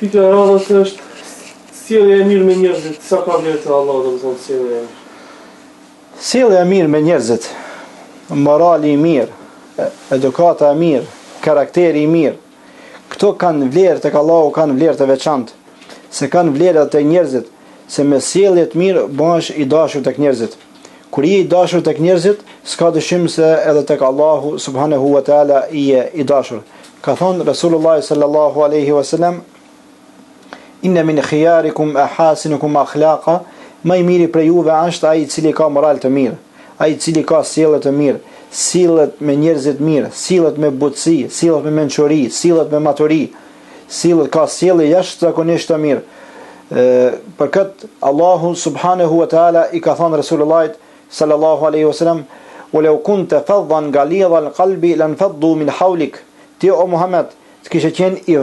Pika e radhës është sjellja e mirë me njerëzit. Sa ka vlerë te Allahu, domethënë sjellja e mirë. Sjellja e mirë me njerëzit, morali i mirë, edukata e mirë, karakteri i mirë. Këto kanë vlerë tek Allahu, kanë vlerë të veçantë. Se kanë vlerë te njerëzit, se me sjellje të mirë bëhesh i dashur tek njerëzit. Kur je i dashur tek njerëzit, s'ka dyshim se edhe tek Allahu subhanahu wa taala je i dashur. Ka thonë Rasulullah sallallahu alaihi wasallam: Inna min khiyarikum ahasinukum akhlaqa, më i miri për juve është ai i cili ka moral të mirë, ai i cili ka sjellje të mirë, sillet me njerëzit mirë, sillet me butësi, sillet me mençuri, sillet me maturi, sillet ka sjellje jashtëzakonisht të mirë. Për këtë Allahu subhanahu wa taala i ka thënë Rasulullah sallallahu alaihi wasallam: "Walau kunta faddan ghalidha al-qalbi lanfaddu min hawlik." Ti o Muhammed, të kishe qenë i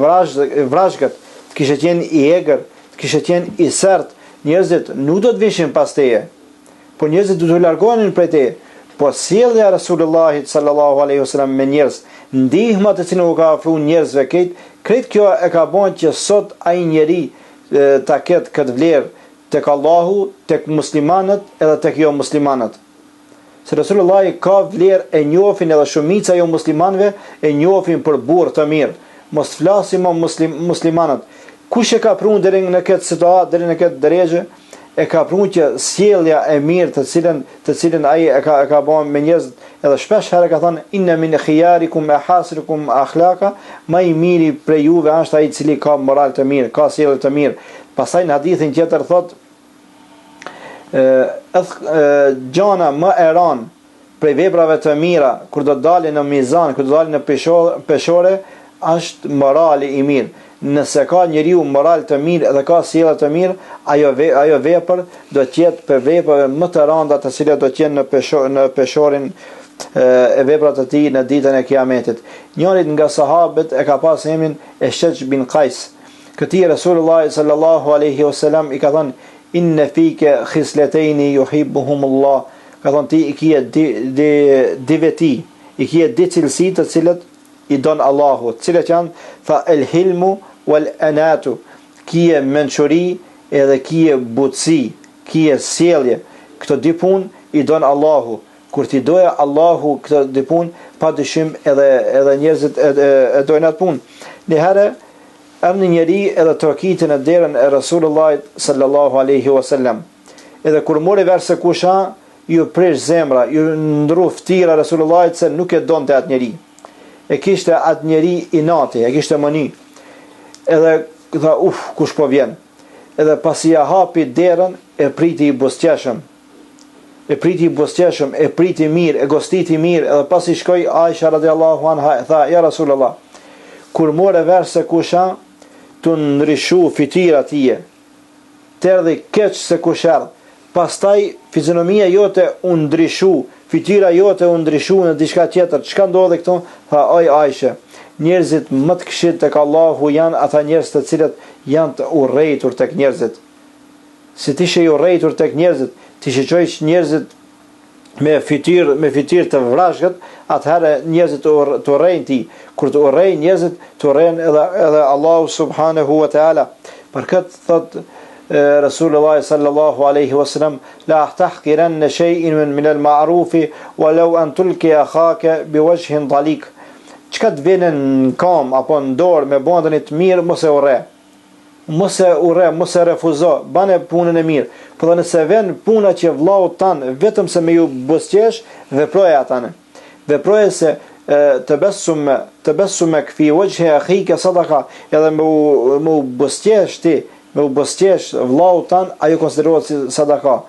vrazhgët, të kishe qenë i egër, të kishe qenë i sert, njerëzit nuk do të vishin pas teje, por njerëzit do të largonin prej teje. Po sjellja e Rasulullahit sallallahu alaihi wasallam me njerëz, ndihma të cilën u ka ofruar njerëzve këtë kjo e ka bën që sot ai njeri ta ketë këtë vlerë tek Allahu, tek muslimanët edhe tek jo muslimanët. Se Rasulullahi ka vlerë e njohin edhe shumica jo muslimanëve e njohin për burr të mirë. Mos flasim o muslimanët. Kush e ka prunë deri në këtë situatë, deri në këtë drejtë, e ka prunë që sjellja e mirë të cilën ai e ka bën me njerëz, edhe shpesh herë ka thënë: "Inna min khiyarikum ahasinukum akhlaqa", më i miri prej juve është ai i cili ka moral të mirë, ka sjellje të mirë. Pastaj në hadithin tjetër thotë: gjana më e rëndë prej veprave të mira kur do të dalin në mizan, kur do të dalin në peshore, është morali i mirë. Nëse ka njeriu moral të mirë dhe ka sjellje të mirë, ajo vepër do të jetë për veprave më të rënda të cilat do të jenë në peshorin e veprat të tij në ditën e Kiametit. Njëri nga sahabët e ka pas emrin Eshej bin Qais. Këtij Rasulullah sallallahu alaihi wasallam i ka thënë: "Inna fika khislatayn yuhibbuhumullah." Ka thënë ti i ke di veti, i ke di cilësi të cilat i don Allahu, të cilat janë fa el hilmu wal anatu, kie mençuri edhe kie butësi, kie sjellje. Këto dy punë i don Allahu. Kur ti doja Allahu këto dy punë, padyshim edhe njerëzit e dojnë atë punë. Një herë erdhi njeri edhe trokitën në derën e Rasulullahit sallallahu alaihi wasallam. Edhe kur mori verse kusha, ju prish zemra, ju ndru ftira Rasulullahit se nuk e donte atë njeri. E kishte atë njeri i nati, e kishte mëni. Edhe tha, kush po vjen. Edhe pasi ja hapi derën, e priti i buzëqeshëm. E priti mirë, e gostiti mirë. Edhe pasi shkoi Aisha radhiyallahu anha, tha: "Ja Rasulullah, kur more verse kusha, të ndryshu fitira tije, të erdhi keq se kusher, pastaj fizionomia jote u ndryshu, fitira jote u ndryshu në diçka tjetër." Çka ndodhi këtu? Tha: "Oj Aisha, njerëzit më të këqit tek Allahu janë ata njerëz të cilët janë të urrejtur tek njerëzit." Si ti je i urrejtur tek njerëzit, ti shoqërosh njerëzit me fytyrë të vrashgët, atëherë njerëzit të urrejnë ti. Kur të urrejnë njerëzit, të urrejnë edhe Allahu subhanahu wa taala. Për këtë thot Rasulullah sallallahu alaihi wasallam: "La ahtahqiranna shay'in min al-ma'ruf walau an tulqi akhaka biwajhin dalik." Çka të vjen në kam apo në dorë me bondën të mirë, mos e urre. Mos e refuzo, bane punën e mirë. Po nëse vjen puna që vllau tan vetëm se me ju buzëqesh, veproje atane. Veproje se të besume fi wajhi akhika sadaqa, edhe me u buzëqesh ti, me u buzëqesh vllau tan, ajo konsiderohet si sadaka.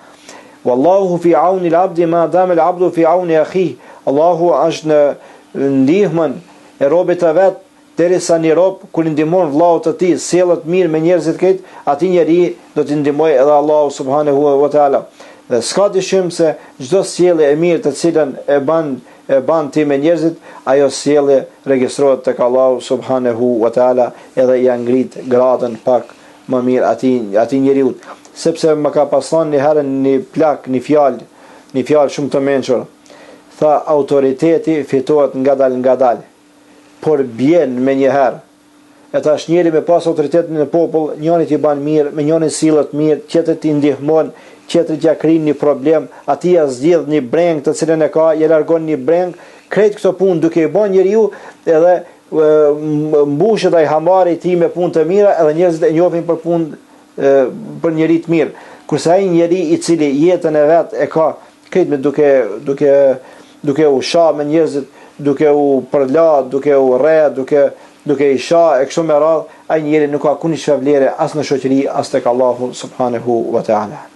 Wallahu fi auni al-abdi ma dama al-abdu fi auni akhihi. Allahu është në ndihmën e robit të vet, derisa një rob kur i ndihmon vllaut të tij, sjellet mirë me njerëzit këtë, atij njeri do t'i ndihmojë edhe Allahu subhanahu wa taala. Dhe s'ka dyshim se çdo sjellje e mirë të cilën e ban ti me njerëzit, ajo sjellje regjistrohet tek Allahu subhanahu wa taala, edhe ja ngrit gradën pak më mirë atij njeriu. Sepse më ka pason një herë një plak, një fjalë shumë të mençur. Tha: "Autoriteti fitohet ngadal, por bjen me njëherë E tash njëri me pas autoritetin në popull, njëri t'i ban mirë, me njëri sillet mirë, tjetri t'i ndihmon, tjetri t'ja krijnë një problem, atij ja zgjidh një breng të cilën e ka, ja largon një breng, krejt këto punë duke i bën njeriu edhe mbushet ai hamari i tij me punë të mira, edhe njerëzit e njohin për punë për njerëz të mirë. Kurse ai njeri i cili jetën e vet e ka krejt me duke u shah me njerëzit, duke u përla, duke u rre, duke i shah e kështu me radhë, ai njeri nuk ka kurrë vlerë as në shoqëri as tek Allahu subhanahu wa taala.